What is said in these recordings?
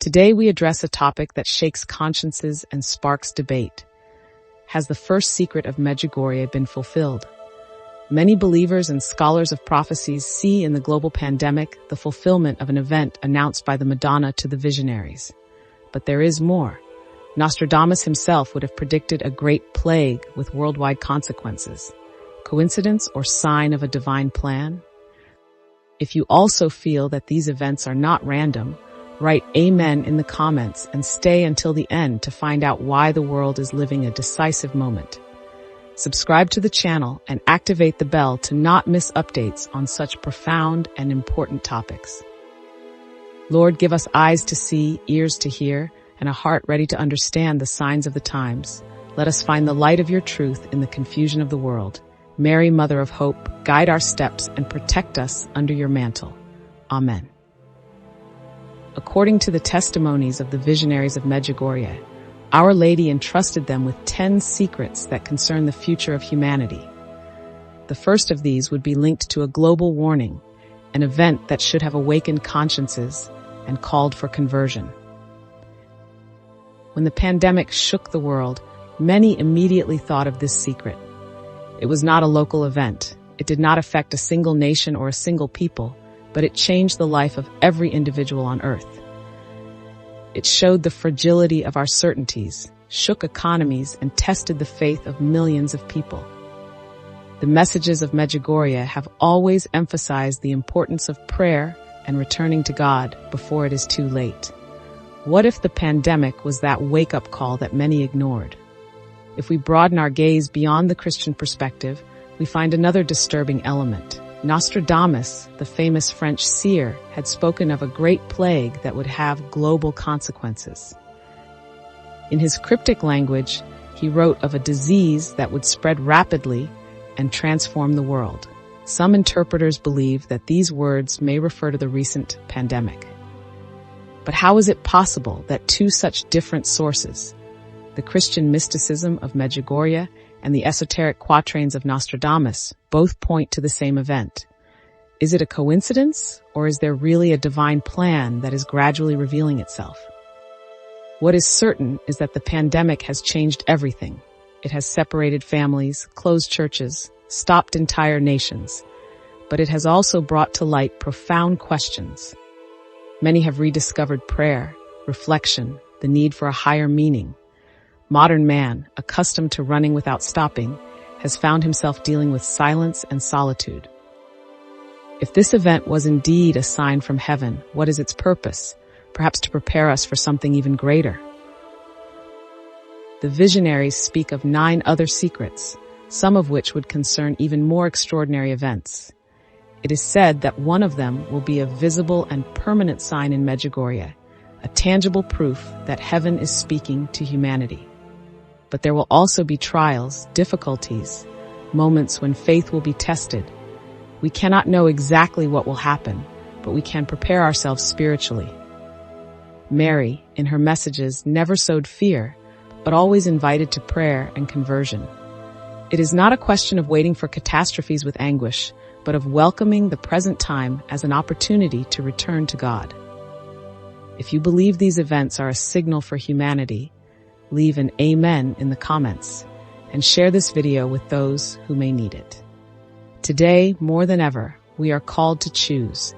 Today we address a topic that shakes consciences and sparks debate. Has the first secret of Medjugorje been fulfilled? Many believers and scholars of prophecies see in the global pandemic the fulfillment of an event announced by the Madonna to the visionaries. But there is more. Nostradamus himself would have predicted a great plague with worldwide consequences. Coincidence or sign of a divine plan? If you also feel that these events are not random, write Amen in the comments and stay until the end to find out why the world is living a decisive moment. Subscribe to the channel and activate the bell to not miss updates on such profound and important topics. Lord, give us eyes to see, ears to hear, and a heart ready to understand the signs of the times. Let us find the light of your truth in the confusion of the world. Mary, Mother of Hope, guide our steps and protect us under your mantle. Amen. According to the testimonies of the visionaries of Medjugorje, Our Lady entrusted them with 10 secrets that concern the future of humanity. The first of these would be linked to a global warning, an event that should have awakened consciences and called for conversion. When the pandemic shook the world, many immediately thought of this secret. It was not a local event. It did not affect a single nation or a single people, but it changed the life of every individual on Earth. It showed the fragility of our certainties, shook economies, and tested the faith of millions of people. The messages of Medjugorje have always emphasized the importance of prayer and returning to God before it is too late. What if the pandemic was that wake-up call that many ignored? If we broaden our gaze beyond the Christian perspective, we find another disturbing element. Nostradamus, the famous French seer, had spoken of a great plague that would have global consequences. In his cryptic language, he wrote of a disease that would spread rapidly and transform the world. Some interpreters believe that these words may refer to the recent pandemic. But how is it possible that two such different sources, the Christian mysticism of Medjugorje and the esoteric quatrains of Nostradamus, both point to the same event? Is it a coincidence, or is there really a divine plan that is gradually revealing itself? What is certain is that the pandemic has changed everything. It has separated families, closed churches, stopped entire nations, but it has also brought to light profound questions. Many have rediscovered prayer, reflection, the need for a higher meaning. Modern man, accustomed to running without stopping, has found himself dealing with silence and solitude. If this event was indeed a sign from heaven, what is its purpose? Perhaps to prepare us for something even greater. The visionaries speak of 9 other secrets, some of which would concern even more extraordinary events. It is said that one of them will be a visible and permanent sign in Medjugorje, a tangible proof that heaven is speaking to humanity. But there will also be trials, difficulties, moments when faith will be tested. We cannot know exactly what will happen, but we can prepare ourselves spiritually. Mary, in her messages, never sowed fear, but always invited to prayer and conversion. It is not a question of waiting for catastrophes with anguish, but of welcoming the present time as an opportunity to return to God. If you believe these events are a signal for humanity, leave an Amen in the comments and share this video with those who may need it. Today, more than ever, we are called to choose.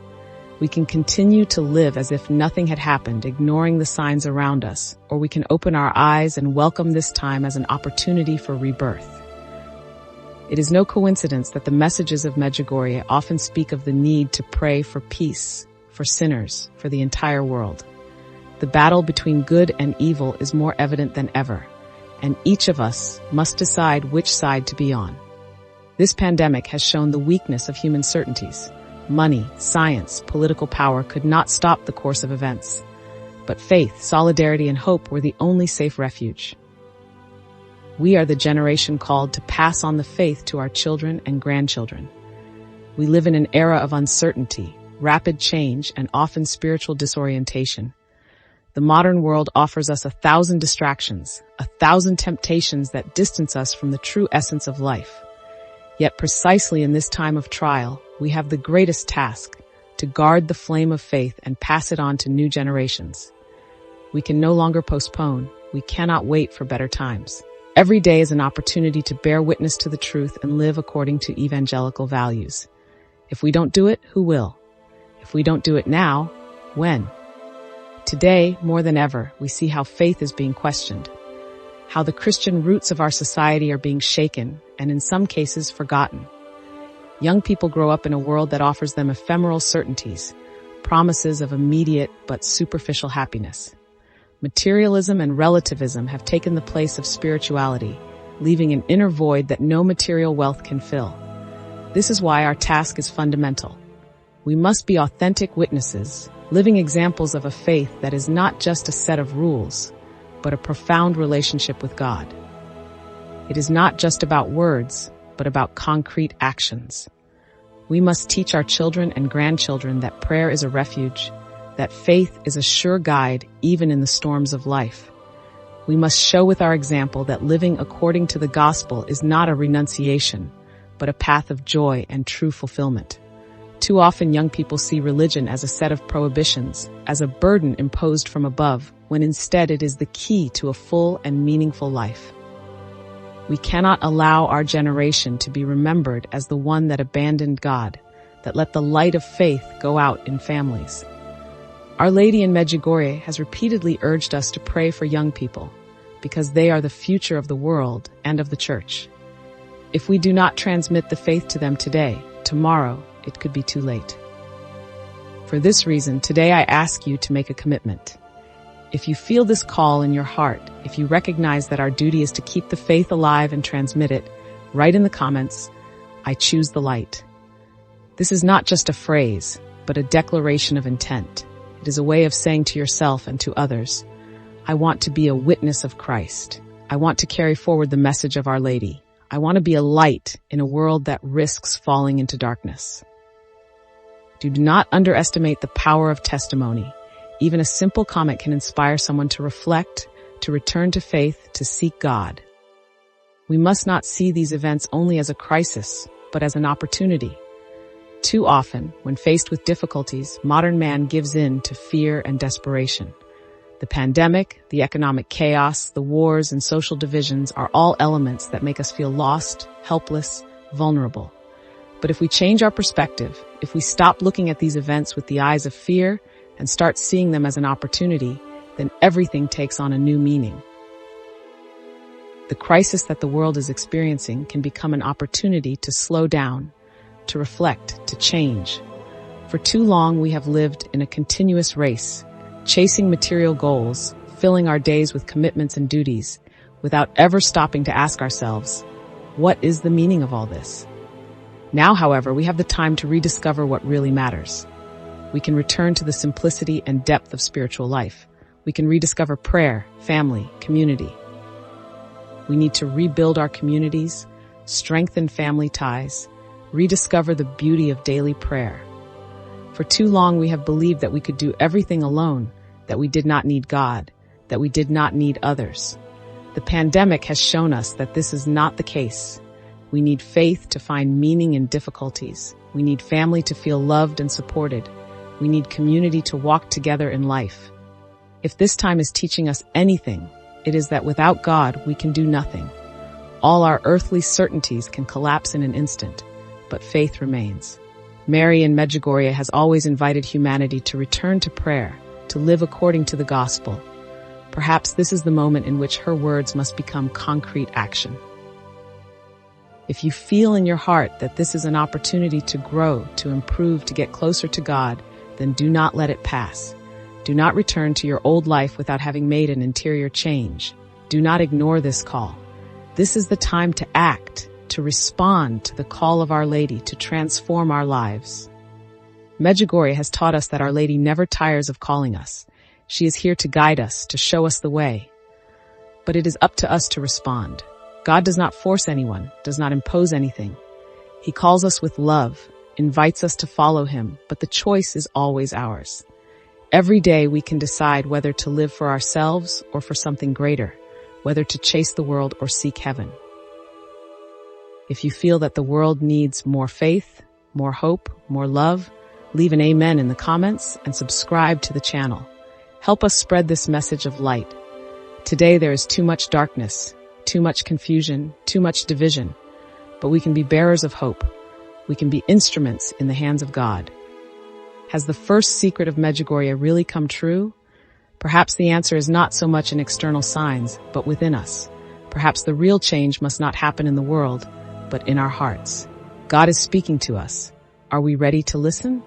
We can continue to live as if nothing had happened, ignoring the signs around us, or we can open our eyes and welcome this time as an opportunity for rebirth. It is no coincidence that the messages of Medjugorje often speak of the need to pray for peace, for sinners, for the entire world. The battle between good and evil is more evident than ever, and each of us must decide which side to be on. This pandemic has shown the weakness of human certainties. Money, science, political power could not stop the course of events. But faith, solidarity, and hope were the only safe refuge. We are the generation called to pass on the faith to our children and grandchildren. We live in an era of uncertainty, rapid change, and often spiritual disorientation. The modern world offers us 1,000 distractions, 1,000 temptations that distance us from the true essence of life. Yet precisely in this time of trial, we have the greatest task, to guard the flame of faith and pass it on to new generations. We can no longer postpone. We cannot wait for better times. Every day is an opportunity to bear witness to the truth and live according to evangelical values. If we don't do it, who will? If we don't do it now, when? Today, more than ever, we see how faith is being questioned, how the Christian roots of our society are being shaken and in some cases forgotten. Young people grow up in a world that offers them ephemeral certainties, promises of immediate but superficial happiness. Materialism and relativism have taken the place of spirituality, leaving an inner void that no material wealth can fill. This is why our task is fundamental. We must be authentic witnesses, living examples of a faith that is not just a set of rules, but a profound relationship with God. It is not just about words, but about concrete actions. We must teach our children and grandchildren that prayer is a refuge, that faith is a sure guide even in the storms of life. We must show with our example that living according to the gospel is not a renunciation, but a path of joy and true fulfillment. Too often young people see religion as a set of prohibitions, as a burden imposed from above, when instead it is the key to a full and meaningful life. We cannot allow our generation to be remembered as the one that abandoned God, that let the light of faith go out in families. Our Lady in Medjugorje has repeatedly urged us to pray for young people, because they are the future of the world and of the Church. If we do not transmit the faith to them today, tomorrow, it could be too late. For this reason, today I ask you to make a commitment. If you feel this call in your heart, if you recognize that our duty is to keep the faith alive and transmit it, write in the comments, "I choose the light." This is not just a phrase, but a declaration of intent. It is a way of saying to yourself and to others, I want to be a witness of Christ. I want to carry forward the message of Our Lady. I want to be a light in a world that risks falling into darkness. Do not underestimate the power of testimony. Even a simple comment can inspire someone to reflect, to return to faith, to seek God. We must not see these events only as a crisis, but as an opportunity. Too often, when faced with difficulties, modern man gives in to fear and desperation. The pandemic, the economic chaos, the wars and social divisions are all elements that make us feel lost, helpless, vulnerable. But if we change our perspective, if we stop looking at these events with the eyes of fear and start seeing them as an opportunity, then everything takes on a new meaning. The crisis that the world is experiencing can become an opportunity to slow down, to reflect, to change. For too long, we have lived in a continuous race, chasing material goals, filling our days with commitments and duties, without ever stopping to ask ourselves, what is the meaning of all this? Now, however, we have the time to rediscover what really matters. We can return to the simplicity and depth of spiritual life. We can rediscover prayer, family, community. We need to rebuild our communities, strengthen family ties, rediscover the beauty of daily prayer. For too long, we have believed that we could do everything alone, that we did not need God, that we did not need others. The pandemic has shown us that this is not the case. We need faith to find meaning in difficulties. We need family to feel loved and supported. We need community to walk together in life. If this time is teaching us anything, it is that without God, we can do nothing. All our earthly certainties can collapse in an instant, but faith remains. Mary in Medjugorje has always invited humanity to return to prayer, to live according to the gospel. Perhaps this is the moment in which her words must become concrete action. If you feel in your heart that this is an opportunity to grow, to improve, to get closer to God, then do not let it pass. Do not return to your old life without having made an interior change. Do not ignore this call. This is the time to act, to respond to the call of Our Lady to transform our lives. Medjugorje has taught us that Our Lady never tires of calling us. She is here to guide us, to show us the way. But it is up to us to respond. God does not force anyone, does not impose anything. He calls us with love, invites us to follow him, but the choice is always ours. Every day we can decide whether to live for ourselves or for something greater, whether to chase the world or seek heaven. If you feel that the world needs more faith, more hope, more love, leave an amen in the comments and subscribe to the channel. Help us spread this message of light. Today there is too much darkness, too much confusion, too much division, but we can be bearers of hope. We can be instruments in the hands of God. Has the first secret of Medjugorje really come true? Perhaps the answer is not so much in external signs, but within us. Perhaps the real change must not happen in the world, but in our hearts. God is speaking to us. Are we ready to listen?